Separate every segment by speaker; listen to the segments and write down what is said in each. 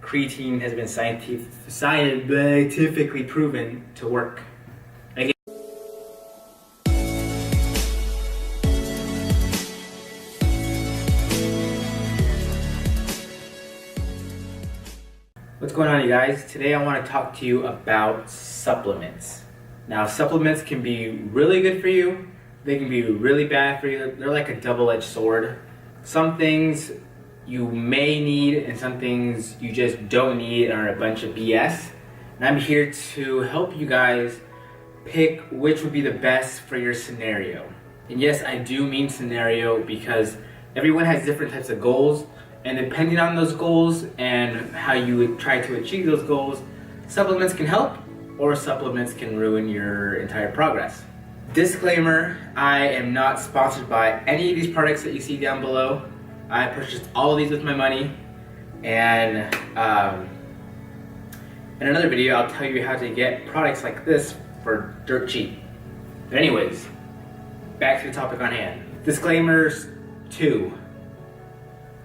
Speaker 1: creatine has been scientifically proven to work. Again, what's going on, you guys? Today I want to talk to you about supplements. Now, supplements can be really good for you. They can be really bad for you. They're like a double-edged sword. Some things you may need and some things you just don't need are a bunch of BS. And I'm here to help you guys pick which would be the best for your scenario. And yes, I do mean scenario because everyone has different types of goals, and depending on those goals and how you would try to achieve those goals, supplements can help or supplements can ruin your entire progress. Disclaimer, I am not sponsored by any of these products that you see down below. I purchased all of these with my money, and in another video I'll tell you how to get products like this for dirt cheap. But anyways, back to the topic on hand. Disclaimers 2.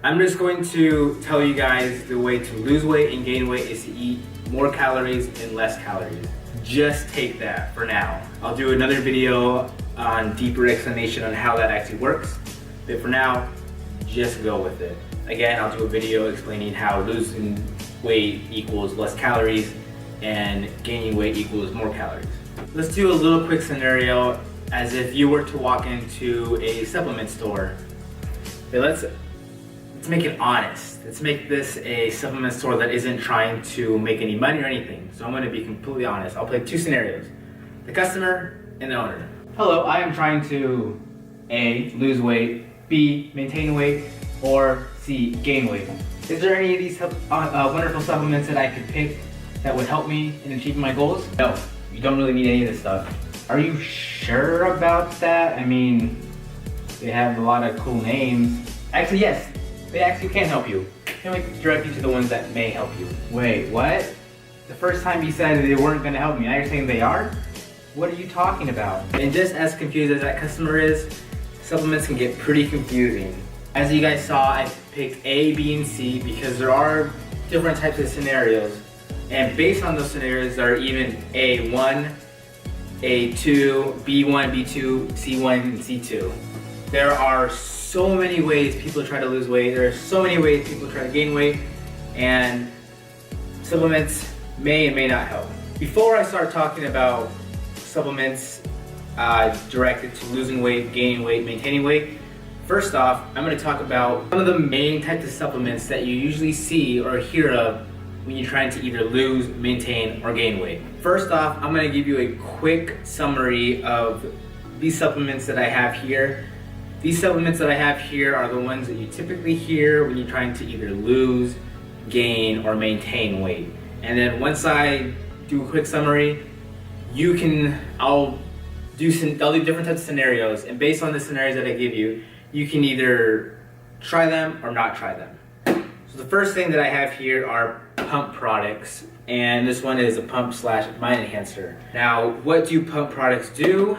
Speaker 1: I'm just going to tell you guys the way to lose weight and gain weight is to eat more calories and less calories. Just take that for now. I'll do another video on deeper explanation on how that actually works, but for now, just go with it. Again, I'll do a video explaining how losing weight equals less calories and gaining weight equals more calories. Let's do a little quick scenario as if you were to walk into a supplement store. Okay, let's make it honest. Let's make this a supplement store that isn't trying to make any money or anything. So I'm going to be completely honest. I'll play 2 scenarios. The customer and the owner. Hello, I am trying to A, lose weight, B, maintain weight, or C, gain weight. Is there any of these wonderful supplements that I could pick that would help me in achieving my goals? No, you don't really need any of this stuff. Are you sure about that? I mean, they have a lot of cool names. Actually, yes. They actually can help you. Can we direct you to the ones that may help you? Wait, what? The first time you said they weren't going to help me, now you're saying they are? What are you talking about? And just as confused as that customer is, supplements can get pretty confusing. As you guys saw, I picked A, B, and C because there are different types of scenarios. And based on those scenarios, there are even A1, A2, B1, B2, C1, and C2. There are so many ways people try to lose weight. There are so many ways people try to gain weight, and supplements may and may not help. Before I start talking about supplements directed to losing weight, gaining weight, maintaining weight, first off, I'm going to talk about some of the main types of supplements that you usually see or hear of when you're trying to either lose, maintain, or gain weight. First off, I'm going to give you a quick summary of these supplements that I have here. These supplements that I have here are the ones that you typically hear when you're trying to either lose, gain, or maintain weight. And then once I do a quick summary, I'll do different types of scenarios, and based on the scenarios that I give you, you can either try them or not try them. So the first thing that I have here are pump products, and this one is a pump/mind enhancer. Now, what do pump products do?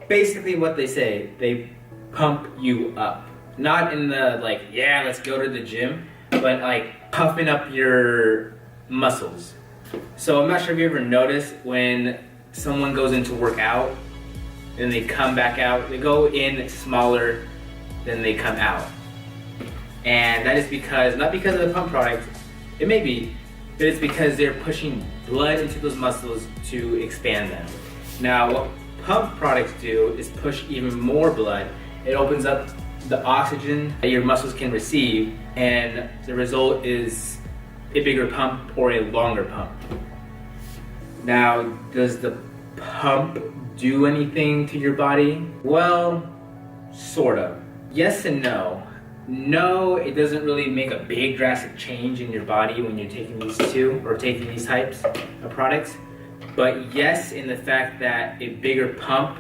Speaker 1: Basically what they say, they pump you up. Not in the like, yeah, let's go to the gym, but like puffing up your muscles. So I'm not sure if you ever noticed when someone goes in to work out and they come back out, they go in smaller than they come out. And that is because, not because of the pump product, it may be, but it's because they're pushing blood into those muscles to expand them. Now, what pump products do is push even more blood. It opens up the oxygen that your muscles can receive, and the result is a bigger pump or a longer pump. Now, does the pump do anything to your body? Well, sort of. Yes and no. No, it doesn't really make a big drastic change in your body when you're taking these two or taking these types of products. But yes, in the fact that a bigger pump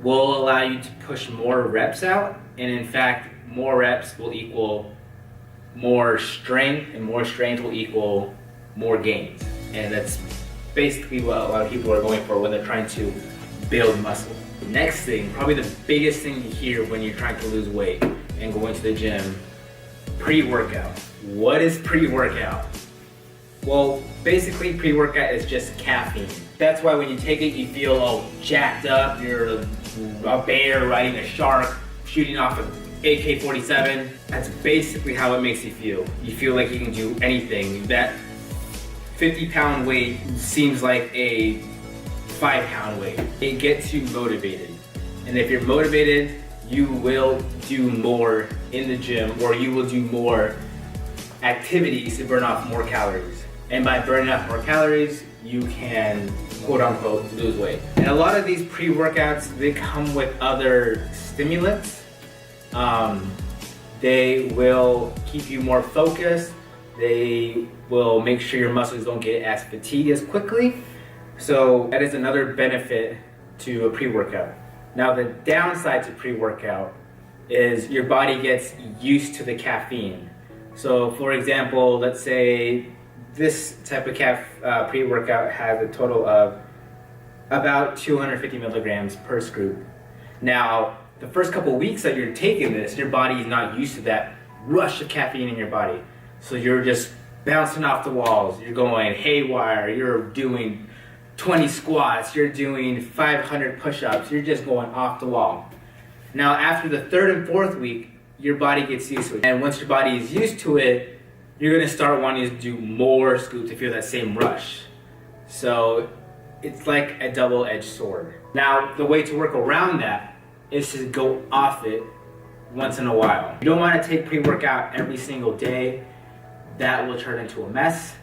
Speaker 1: will allow you to push more reps out, and in fact, more reps will equal more strength, and more strength will equal more gains. And that's basically what a lot of people are going for when they're trying to build muscle. Next thing, probably the biggest thing you hear when you're trying to lose weight and going to the gym, pre-workout. What is pre-workout? Well, basically pre-workout is just caffeine. That's why when you take it, you feel all jacked up. You're a bear riding a shark, shooting off an AK-47. That's basically how it makes you feel. You feel like you can do anything. That 50-pound weight seems like a 5-pound weight. It gets you motivated. And if you're motivated, you will do more in the gym, or you will do more activities to burn off more calories. And by burning off more calories, you can, quote unquote, lose weight. And a lot of these pre-workouts, they come with other stimulants. They will keep you more focused. They will make sure your muscles don't get as fatigued as quickly. So that is another benefit to a pre-workout. Now the downside to pre-workout is your body gets used to the caffeine. So for example, let's say this type of pre-workout has a total of about 250 milligrams per scoop. Now, the first couple weeks that you're taking this, your body is not used to that rush of caffeine in your body. So you're just bouncing off the walls, you're going haywire, you're doing 20 squats, you're doing 500 push-ups, you're just going off the wall. Now after the third and fourth week, your body gets used to it. And once your body is used to it, you're gonna start wanting to do more scoops to feel that same rush. So it's like a double-edged sword. Now the way to work around that is to go off it once in a while. You don't wanna take pre-workout every single day. That will turn into a mess.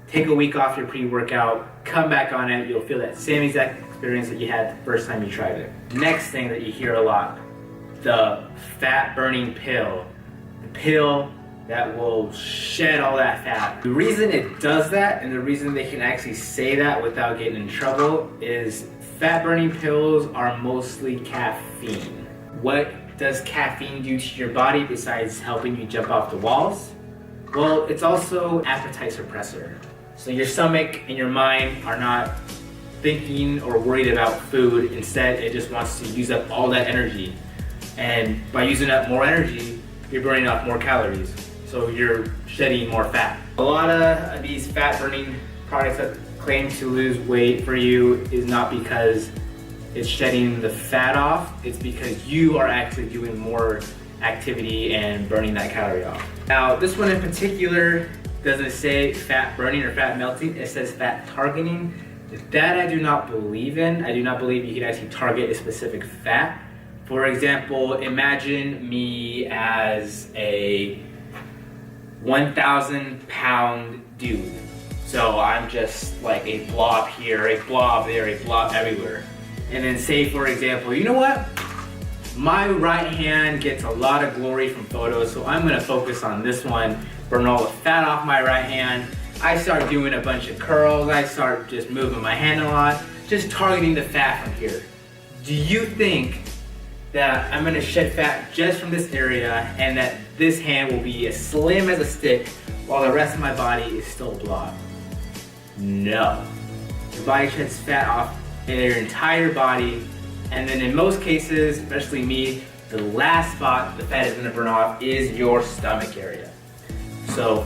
Speaker 1: Take a week off your pre-workout, come back on it, you'll feel that same exact experience that you had the first time you tried it. Next thing that you hear a lot, the fat burning pill. The pill that will shed all that fat. The reason it does that, and the reason they can actually say that without getting in trouble, is fat burning pills are mostly caffeine. What does caffeine do to your body besides helping you jump off the walls? Well, it's also appetite suppressor. So your stomach and your mind are not thinking or worried about food. Instead, it just wants to use up all that energy. And by using up more energy, you're burning off more calories. So you're shedding more fat. A lot of these fat burning products that claim to lose weight for you is not because it's shedding the fat off, it's because you are actually doing more activity and burning that calorie off. Now, this one in particular doesn't say fat burning or fat melting, it says fat targeting. That I do not believe in. I do not believe you can actually target a specific fat. For example, imagine me as a 1,000 pound dude. So I'm just like a blob here, a blob there, a blob everywhere. And then say, for example, you know what? My right hand gets a lot of glory from photos, so I'm gonna focus on this one, burn all the fat off my right hand. I start doing a bunch of curls, I start just moving my hand a lot, just targeting the fat from here. Do you think that I'm gonna shed fat just from this area and that this hand will be as slim as a stick while the rest of my body is still a blob? No. Your body sheds fat off in your entire body, and then in most cases, especially me, the last spot the fat is gonna burn off is your stomach area. So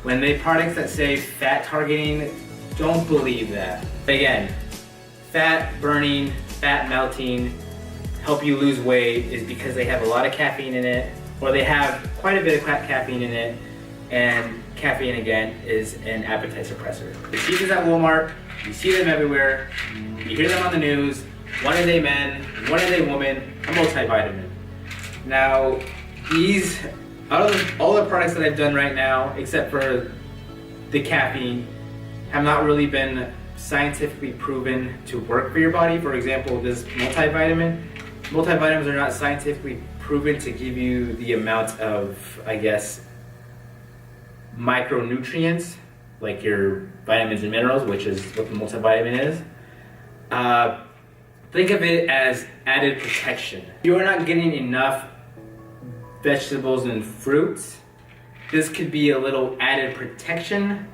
Speaker 1: when they products that say fat targeting, don't believe that. Again, fat burning, fat melting, help you lose weight is because they have a lot of caffeine in it, or they have quite a bit of caffeine in it, and caffeine again is an appetite suppressor. You see these at Walmart, you see them everywhere, you hear them on the news. One a day men, one a day woman, a multivitamin. Now, these, out of all the products that I've done right now, except for the caffeine, have not really been scientifically proven to work for your body. For example, this multivitamin. Multivitamins are not scientifically proven to give you the amount of, I guess, micronutrients, like your vitamins and minerals, which is what the multivitamin is. Think of it as added protection. You are not getting enough vegetables and fruits. This could be a little added protection,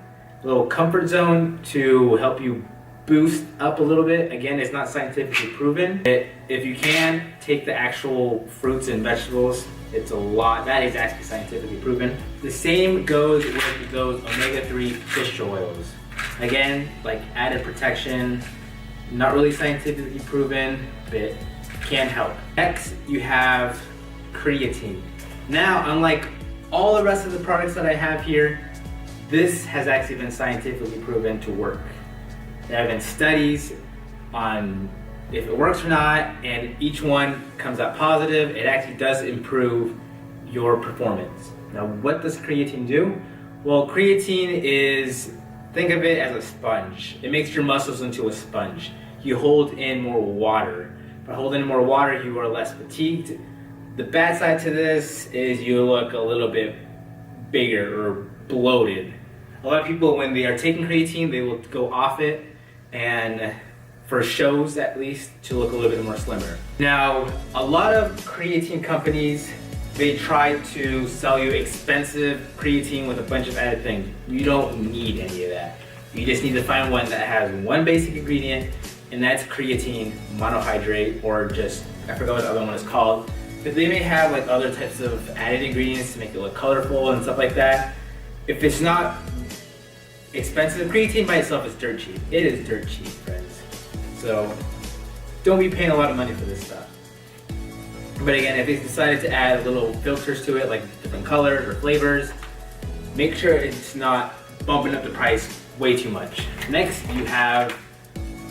Speaker 1: a little comfort zone to help you boost up a little bit. Again, it's not scientifically proven. If you can, take the actual fruits and vegetables. It's a lot, that is actually scientifically proven. The same goes with those omega-3 fish oils. Again, like added protection, not really scientifically proven, but can help. Next, you have creatine. Now, unlike all the rest of the products that I have here, this has actually been scientifically proven to work. There have been studies on if it works or not, and each one comes out positive. It actually does improve your performance. Now, what does creatine do? Well, creatine is, think of it as a sponge. It makes your muscles into a sponge. You hold in more water. By holding in more water, you are less fatigued. The bad side to this is you look a little bit bigger or bloated. A lot of people, when they are taking creatine, they will go off it, and for shows at least, to look a little bit more slimmer. Now, a lot of creatine companies, they try to sell you expensive creatine with a bunch of added things. You don't need any of that. You just need to find one that has one basic ingredient, and that's creatine monohydrate, or just, I forgot what the other one is called. But they may have like other types of added ingredients to make it look colorful and stuff like that. If it's not expensive, creatine by itself is dirt cheap. It is dirt cheap, friends. So don't be paying a lot of money for this stuff. But again, if they decided to add little filters to it, like different colors or flavors, make sure it's not bumping up the price way too much. Next, you have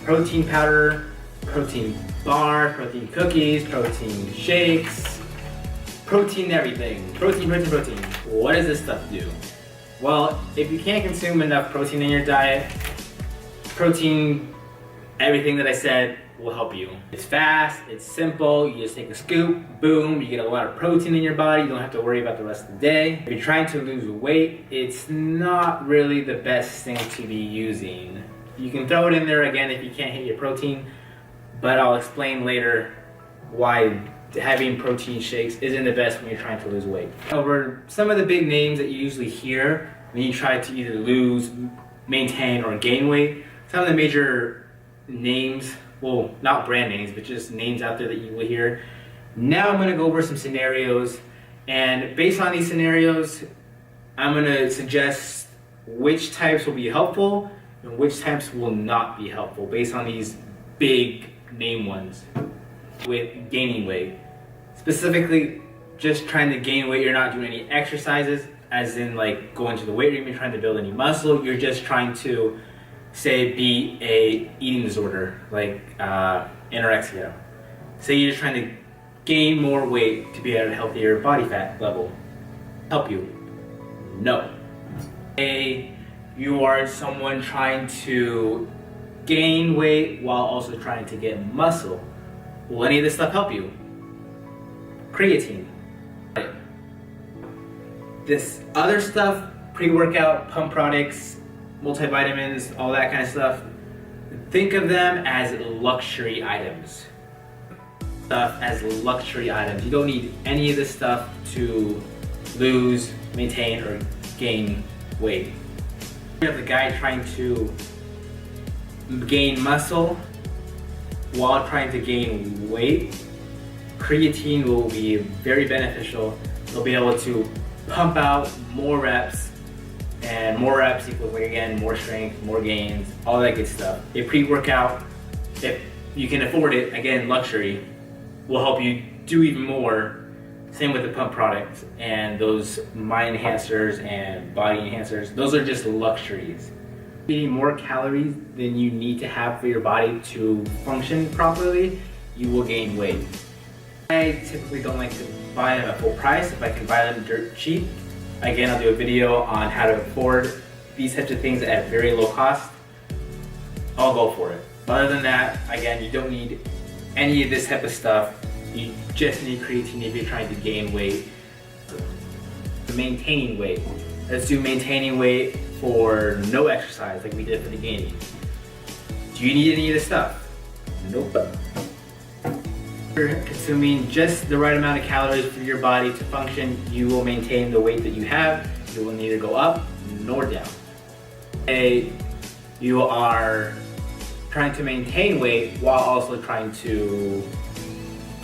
Speaker 1: protein powder, protein bar, protein cookies, protein shakes, protein everything. Protein. What does this stuff do? Well, if you can't consume enough protein in your diet, protein, everything that I said, will help you. It's fast, it's simple, you just take a scoop, boom, you get a lot of protein in your body, you don't have to worry about the rest of the day. If you're trying to lose weight, it's not really the best thing to be using. You can throw it in there again if you can't hit your protein, but I'll explain later why having protein shakes isn't the best when you're trying to lose weight. Over some of the big names that you usually hear when you try to either lose, maintain, or gain weight, some of the major names, well, not brand names, but just names out there that you will hear. Now I'm going to go over some scenarios, and based on these scenarios, I'm going to suggest which types will be helpful and which types will not be helpful based on these big name ones. With gaining weight, specifically just trying to gain weight, you're not doing any exercises, as in like going to the weight room, you're trying to build any muscle, you're just trying to, say, beat a eating disorder like anorexia. Say you're just trying to gain more weight to be at a healthier body fat level. Help you? No. Say you are someone trying to gain weight while also trying to get muscle. Will any of this stuff help you? Creatine. This other stuff, pre-workout, pump products, multivitamins, all that kind of stuff, think of them as luxury items. As luxury items. You don't need any of this stuff to lose, maintain, or gain weight. You have the guy trying to gain muscle while trying to gain weight. Creatine will be very beneficial. You'll be able to pump out more reps, and more reps equals, like, again, more strength, more gains, all that good stuff. A pre-workout, if you can afford it, again, luxury, will help you do even more. Same with the pump products and those mind enhancers and body enhancers. Those are just luxuries. Eating more calories than you need to have for your body to function properly, you will gain weight. I typically don't like to buy them at full price. If I can buy them dirt cheap, again, I'll do a video on how to afford these types of things at very low cost. I'll go for it. But other than that, again, you don't need any of this type of stuff. You just need creatine if you're trying to gain weight. Maintaining weight. Let's do maintaining weight for no exercise like we did for the gaining. Do you need any of this stuff? Nope. You're consuming just the right amount of calories for your body to function, you will maintain the weight that you have. You will neither go up nor down. You are trying to maintain weight while also trying to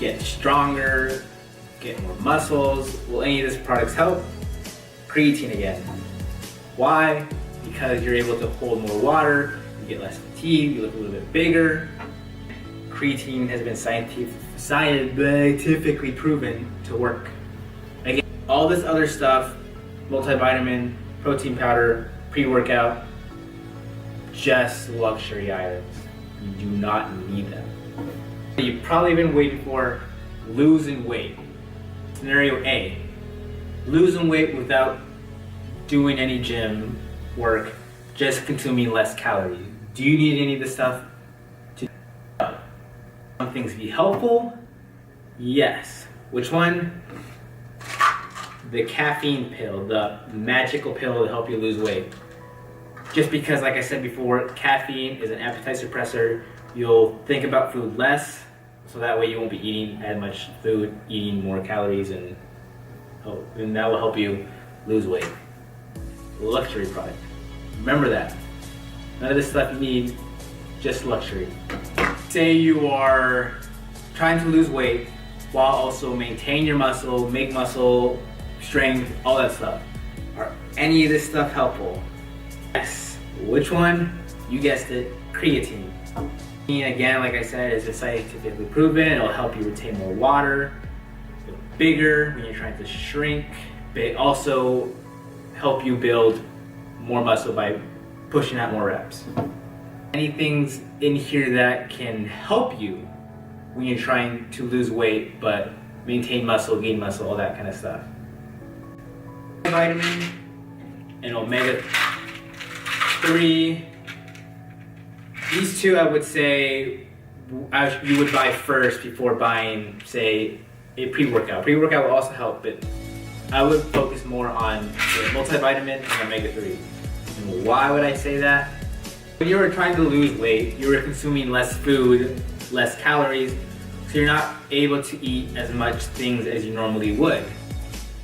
Speaker 1: get stronger, get more muscles. Will any of these products help? creatine again. Why? Because you're able to hold more water, you get less fatigue, you look a little bit bigger. Creatine has been scientifically proven to work. Again, all this other stuff, multivitamin, protein powder, pre-workout, just luxury items. You do not need them. You've probably been waiting for losing weight. Scenario A, losing weight without doing any gym work, just consuming less calories. Do you need any of this stuff? Some things be helpful? Yes. Which one? The caffeine pill, the magical pill to help you lose weight. Just because, like I said before, caffeine is an appetite suppressor. You'll think about food less, so that way you won't be eating as much food, eating more calories, and that will help you lose weight. Luxury product. Remember that. None of this stuff you need, just luxury. Say you are trying to lose weight while also maintain your muscle, make muscle, strength, all that stuff. Are any of this stuff helpful? Yes. Which one? You guessed it, creatine. Again, like I said, is scientifically proven. It'll help you retain more water, get bigger when you're trying to shrink. They also help you build more muscle by pushing out more reps. Any things in here that can help you when you're trying to lose weight but maintain muscle, gain muscle, all that kind of stuff. Vitamin and omega-3. These two I would say you would buy first before buying, say, a pre-workout. Pre-workout will also help, but I would focus more on the multivitamin and omega-3. And why would I say that? When you were trying to lose weight, you were consuming less food, less calories, so you're not able to eat as much things as you normally would.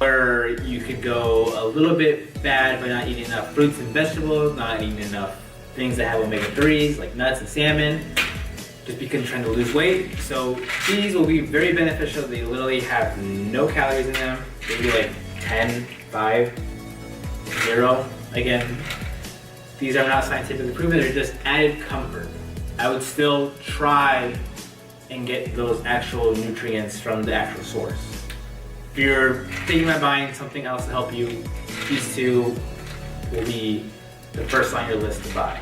Speaker 1: Or you could go a little bit bad by not eating enough fruits and vegetables, not eating enough things that have omega-3s like nuts and salmon, just because you're trying to lose weight. So these will be very beneficial. They literally have no calories in them. Maybe like 10, 5, 0. Again, these are not scientifically proven, they're just added comfort. I would still try and get those actual nutrients from the actual source. If you're thinking about buying something else to help you, these two will be the first on your list to buy.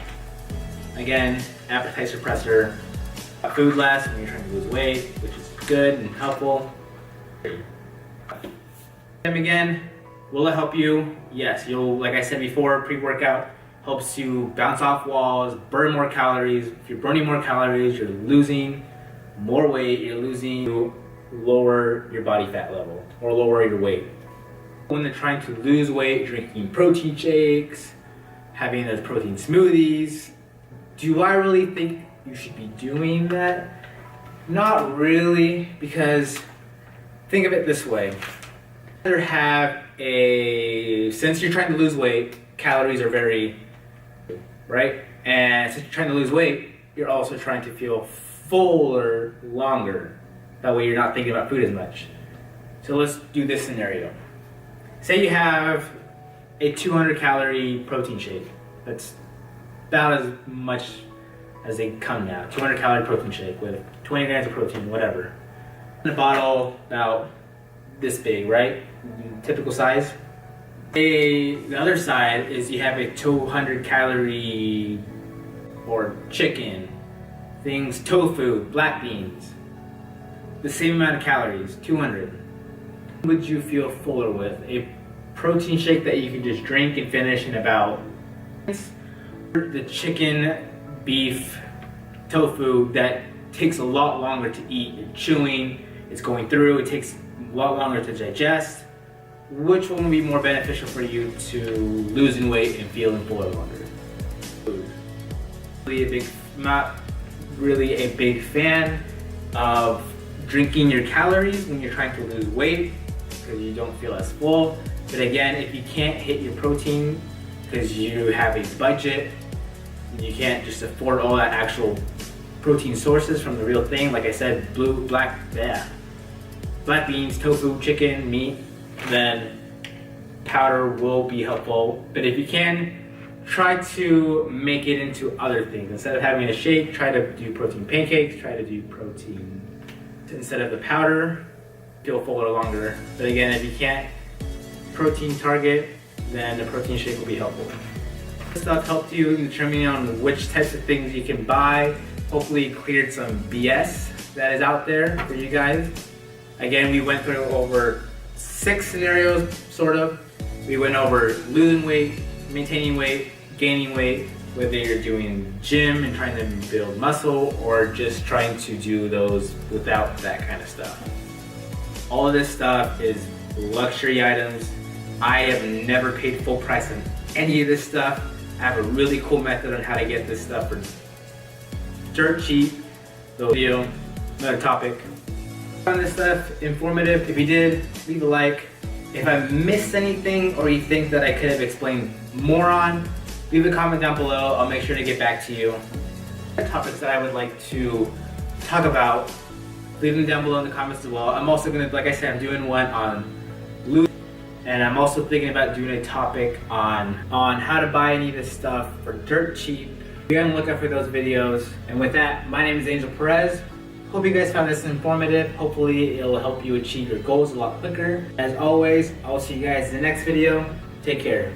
Speaker 1: Again, appetite suppressor, food less when you're trying to lose weight, which is good and helpful. Again, will it help you? Yes, like I said before, pre-workout helps you bounce off walls, burn more calories. If you're burning more calories, you're losing more weight, you're losing to lower your body fat level or lower your weight. When they're trying to lose weight, drinking protein shakes, having those protein smoothies, do I really think you should be doing that? Not really, because think of it this way. Since you're trying to lose weight, calories are very, right? And since you're trying to lose weight, you're also trying to feel fuller longer. That way you're not thinking about food as much. So let's do this scenario. Say you have a 200 calorie protein shake. That's about as much as they come now. 200 calorie protein shake with 20 grams of protein, whatever. In a bottle about this big, right? Typical size. The other side is you have a 200 calorie or chicken, things, tofu, black beans. The same amount of calories, 200. What would you feel fuller with? A protein shake that you can just drink and finish in about the chicken, beef, tofu that takes a lot longer to eat. You're chewing, it's going through, it takes a lot longer to digest. Which one would be more beneficial for you to losing weight and feeling fuller longer? Not really a big fan of drinking your calories when you're trying to lose weight because you don't feel as full. But again, if you can't hit your protein because you have a budget, you can't just afford all that actual protein sources from the real thing, like I said, black beans, tofu, chicken, meat, then powder will be helpful. But if you can, try to make it into other things. Instead of having a shake, try to do protein pancakes, try to do protein instead of the powder. Feel fuller longer. But again, if you can't protein target, then the protein shake will be helpful. This stuff helped you in determining on which types of things you can buy. Hopefully cleared some BS that is out there for you guys. Again, we went through over 6 scenarios, sort of. We went over losing weight, maintaining weight, gaining weight, whether you're doing gym and trying to build muscle or just trying to do those without that kind of stuff. All of this stuff is luxury items. I have never paid full price on any of this stuff. I have a really cool method on how to get this stuff for dirt cheap. The video, another topic. Found this stuff informative? If you did, leave a like. If I missed anything or you think that I could have explained more on, leave a comment down below. I'll make sure to get back to you. Topics that I would like to talk about, leave them down below in the comments as well. I'm also gonna, like I said, I'm doing one on losing, and I'm also thinking about doing a topic on how to buy any of this stuff for dirt cheap. Be on the lookout for those videos. And with that, my name is Angel Perez. Hope you guys found this informative. Hopefully it'll help you achieve your goals a lot quicker. As always, I'll see you guys in the next video. Take care.